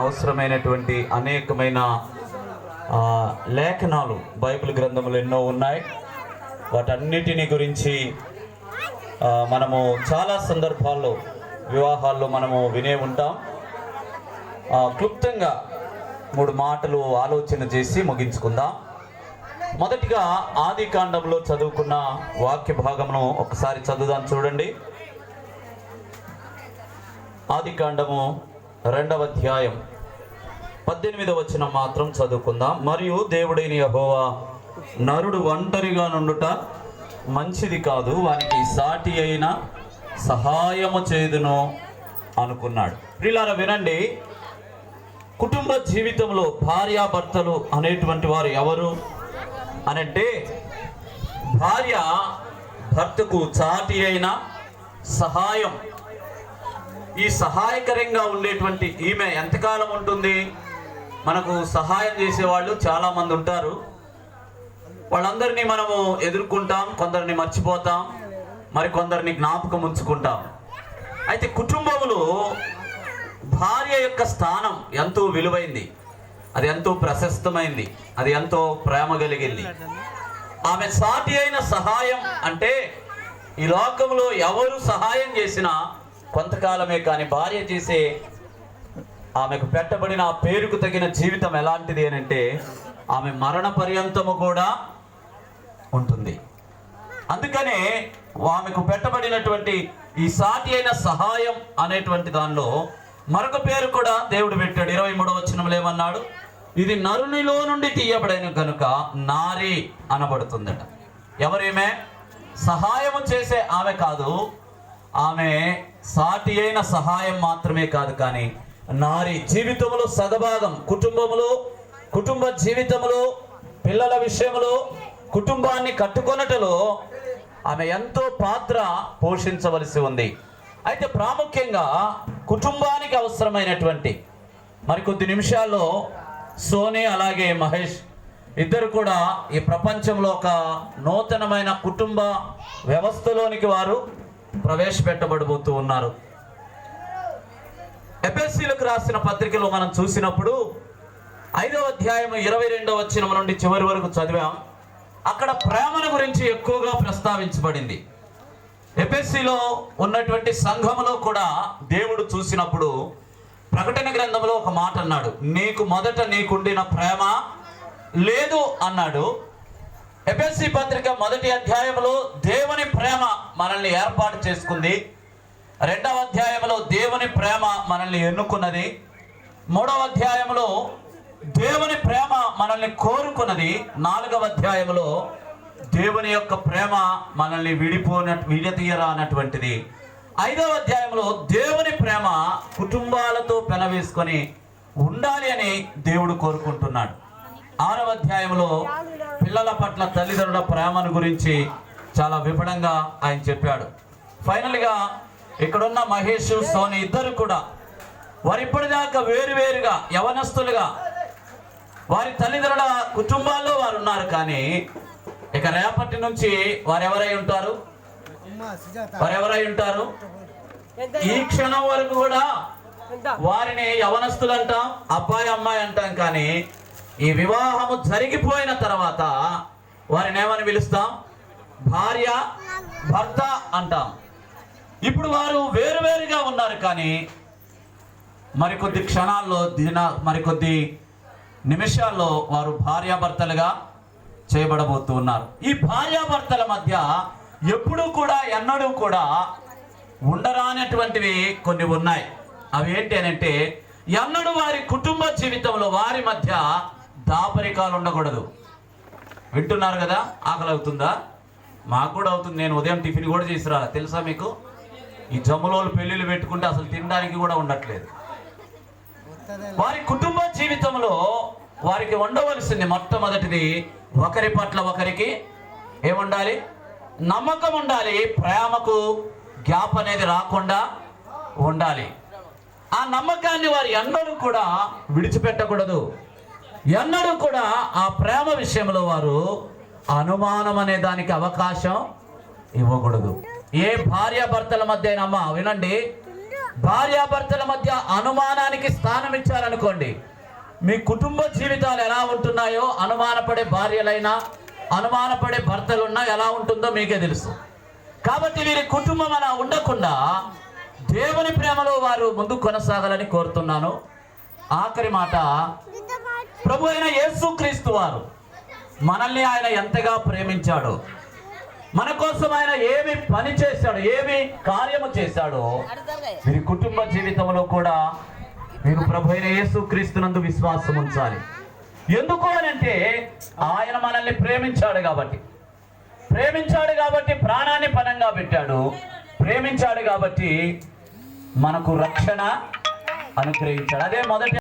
అవసరమైనటువంటి అనేకమైన లేఖనాలు బైబిల్ గ్రంథములు ఎన్నో ఉన్నాయి. వాటన్నిటిని గురించి మనము చాలా సందర్భాల్లో వివాహాల్లో మనము వినే ఉంటాం. క్లుప్తంగా 3 మాటలు ఆలోచన చేసి ముగించుకుందాం. మొదటిగా ఆది కాండంలో చదువుకున్న వాక్య భాగమును ఒకసారి చదువుదాం. చూడండి, ఆది కాండము 2వ అధ్యాయం 18వ వచనం మాత్రం చదువుకుందాం. మరియు దేవుడైన యెహోవా నరుడు ఒంటరిగా నుండుట మంచిది కాదు, వానికి సాటి అయిన సహాయము చేయుదును అనుకున్నాడు. ప్రియులారా వినండి, కుటుంబ జీవితంలో భార్యాభర్తలు అనేటువంటి వారు ఎవరు అనంటే, భార్య భర్తకు చాటి అయిన సహాయం. ఈ సహాయకరంగా ఉండేటువంటి ఈమె ఎంతకాలం ఉంటుంది? మనకు సహాయం చేసేవాళ్ళు చాలామంది ఉంటారు. వాళ్ళందరినీ మనము ఎదుర్కొంటాం, కొందరిని మర్చిపోతాం, మరికొందరిని జ్ఞాపకం ఉంచుకుంటాం. అయితే కుటుంబంలో భార్య యొక్క స్థానం ఎంతో విలువైంది, అది ఎంతో ప్రశస్తమైంది, అది ఎంతో ప్రేమ కలిగింది. ఆమె సాటి అయిన సహాయం అంటే ఈ లోకంలో ఎవరు సహాయం చేసినా కొంతకాలమే, కానీ భార్య చేసే ఆమెకు పెట్టబడిన ఆ పేరుకు తగిన జీవితం ఎలాంటిది అని అంటే ఆమె మరణ పర్యంతము కూడా ఉంటుంది. అందుకనే ఆమెకు పెట్టబడినటువంటి ఈ సాటి అయిన సహాయం అనేటువంటి దానిలో మరొక పేరు కూడా దేవుడు పెట్టాడు. 23వ వచనంలో ఏమన్నాడు? ఇది నరునిలో నుండి తీయబడిన కనుక నారి అనబడుతుందట. ఎవరేమే? సహాయము చేసే ఆమె కాదు, ఆమె సాటి అయిన సహాయం మాత్రమే కాదు, కానీ నారి. జీవితంలో సగభాగం కుటుంబములో, కుటుంబ జీవితంలో, పిల్లల విషయంలో, కుటుంబాన్ని కట్టుకొనుటలో ఆమె ఎంతో పాత్ర పోషించవలసి ఉంది. అయితే ప్రాముఖ్యంగా కుటుంబానికి అవసరమైనటువంటి మరికొద్ది నిమిషాల్లో సోనీ అలాగే మహేష్ ఇద్దరు కూడా ఈ ప్రపంచంలో ఒక నూతనమైన కుటుంబ వ్యవస్థలోనికి వారు ప్రవేశపెట్టబడబోతూ ఉన్నారు. ఎఫెసీయులకు రాసిన పత్రికలో మనం చూసినప్పుడు 5వ అధ్యాయం 22వ వచనం నుండి చివరి వరకు చదివాం. అక్కడ ప్రేమను గురించి ఎక్కువగా ప్రస్తావించబడింది. ఎఫెసీలో ఉన్నటువంటి సంఘములో కూడా దేవుడు చూసినప్పుడు ప్రకటన గ్రంథంలో ఒక మాట అన్నాడు, నీకు మొదట నీకుండిన ప్రేమ లేదు అన్నాడు. ఎఫెసీ పత్రిక 1వ అధ్యాయంలో దేవుని ప్రేమ మనల్ని ఏర్పాటు చేసుకుంది. 2వ అధ్యాయంలో దేవుని ప్రేమ మనల్ని ఎన్నుకున్నది. 3వ అధ్యాయంలో దేవుని ప్రేమ మనల్ని కోరుకున్నది. 4వ అధ్యాయంలో దేవుని యొక్క ప్రేమ మనల్ని విడతీయరా అన్నటువంటిది. 5వ అధ్యాయంలో దేవుని ప్రేమ కుటుంబాలతో పెనవేసుకొని ఉండాలి అని దేవుడు కోరుకుంటున్నాడు. 6వ అధ్యాయంలో పిల్లల పట్ల తల్లిదండ్రుల ప్రేమను గురించి చాలా విపులంగా ఆయన చెప్పాడు. ఫైనల్గా ఇక్కడున్న మహేష్, సోని ఇద్దరు కూడా వారు ఇప్పటిదాకా వేరువేరుగా యవనస్తులుగా వారి తల్లిదండ్రుల కుటుంబాల్లో వారు ఉన్నారు. కానీ ఇక రేపటి నుంచి వారెవరై ఉంటారు? ఈ క్షణం వరకు కూడా వారిని యవనస్తులు అంటాం, అబ్బాయి అమ్మాయి అంటాం. కానీ ఈ వివాహము జరిగిపోయిన తర్వాత వారిని ఏమని పిలుస్తాం? భార్య భర్త అంటాం. ఇప్పుడు వారు వేరువేరుగా ఉన్నారు, కానీ మరికొద్ది క్షణాల్లో మరికొద్ది నిమిషాల్లో వారు భార్యాభర్తలుగా చేయబడబోతూ ఉన్నారు. ఈ భార్యాభర్తల మధ్య ఎప్పుడూ కూడా ఎన్నడూ కూడా ఉండరానటువంటివి కొన్ని ఉన్నాయి. అవి ఏంటి అని అంటే, ఎన్నడూ వారి కుటుంబ జీవితంలో వారి మధ్య దాపరికాలు ఉండకూడదు. వింటున్నారు కదా? ఆకలి అవుతుందా? మాకు కూడా అవుతుంది. నేను ఉదయం టిఫిన్ కూడా చేసిరా, తెలుసా మీకు? ఈ జమ్ములోళ్ళు పెళ్లిళ్ళు పెట్టుకుంటే అసలు తినడానికి కూడా ఉండట్లేదు. వారి కుటుంబ జీవితంలో వారికి ఉండవలసింది మొట్టమొదటిది ఒకరి పట్ల ఒకరికి ఏముండాలి? నమ్మకం ఉండాలి. ప్రేమకు గ్యాప్ అనేది రాకుండా ఉండాలి. ఆ నమ్మకాన్ని వారు ఎన్నడూ కూడా విడిచిపెట్టకూడదు. ఎన్నడూ కూడా ఆ ప్రేమ విషయంలో వారు అనుమానం అనే దానికి అవకాశం ఇవ్వకూడదు. ఏ భార్యాభర్తల మధ్య అయినా, అమ్మ వినండి, భార్యాభర్తల మధ్య అనుమానానికి స్థానం ఇచ్చారనుకోండి, మీ కుటుంబ జీవితాలు ఎలా ఉంటున్నాయో, అనుమానపడే భార్యలైనా అనుమానపడే భర్తలున్నా ఎలా ఉంటుందో మీకే తెలుసు. కాబట్టి వీరి కుటుంబం అలా ఉండకుండా దేవుని ప్రేమలో వారు ముందుకు కొనసాగాలని కోరుతున్నాను. ఆఖరి మాట, ప్రభు అయిన యేసుక్రీస్తు వారు మనల్ని ఆయన ఎంతగా ప్రేమించాడో, మన కోసం ఆయన ఏమి పని చేశాడు, ఏమి కార్యము చేశాడో వీరి కుటుంబ జీవితంలో కూడా మీరు ప్రభు అయిన యేసుక్రీస్తునందు విశ్వాసం ఉంచాలి. ఎందుకు అనంటే ఆయన మనల్ని ప్రేమించాడు కాబట్టి ప్రాణాన్ని పణంగా పెట్టాడు. ప్రేమించాడు కాబట్టి మనకు రక్షణ అనుగ్రహించాడు. అదే మొదటి